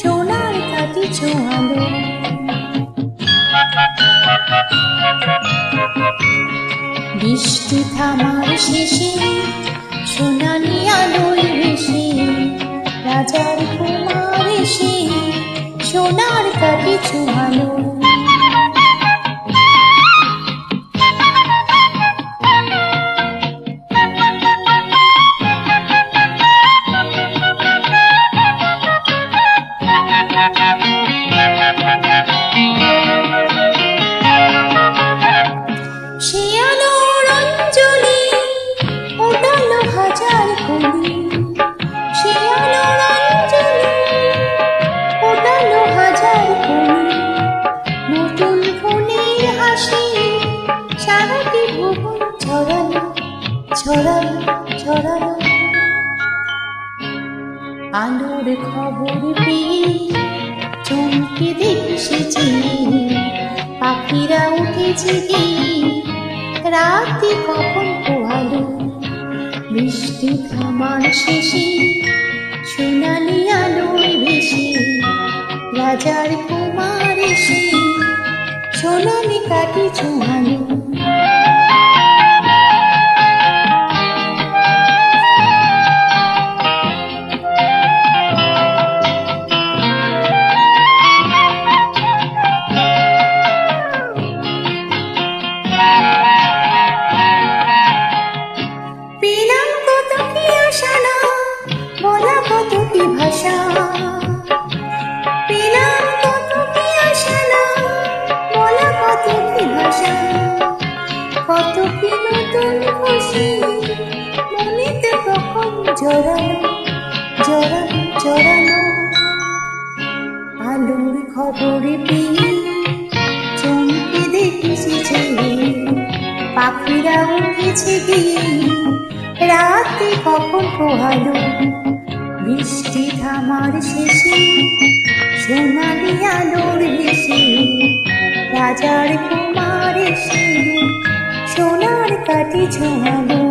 সোনার কাটি ছোঁয়ালো। বৃষ্টি থামার শেষে সোনালি আলোয় ভেসে রাজার কুমার এসে সোনার কাটি ছোঁয়ালো। সে আলোর অঞ্জলি ওঠালো হাজার কলি, সে আলোর অঞ্জলি ওঠালো হাজার কলি। নতুন ফুলের হাসি সারাটি ভুবন ছড়ালো ছড়ালো ছড়ালো। আলোর খবর পেয়ে চমকে দেখেছি পাখিরা উঠেছে গিয়ে রাতে কখন পোহালো। বৃষ্টি থামার শেষে সোনালি আলোয় ভেসে রাজার কুমার এসে সোনালি কাটি ছোঁয়ালো। পেলাম কত কি আশা না বলা কত কি ভাষা, পেলাম কত কি আশা না বলা কত কি ভাষা। কত কি নতুন খুশি মনেতে কখন জড়ালো জড়ালো জড়ালো। আলোর খবর পেয়ে চমকে দেখেছি পাখিরা উঠেছে গিয়ে রাতে কখন পোহালো। বৃষ্টি থামার শেষে সোনালি আলোর ভেসে রাজার কুমার এসে সোনার কাটি ছোঁয়ালো।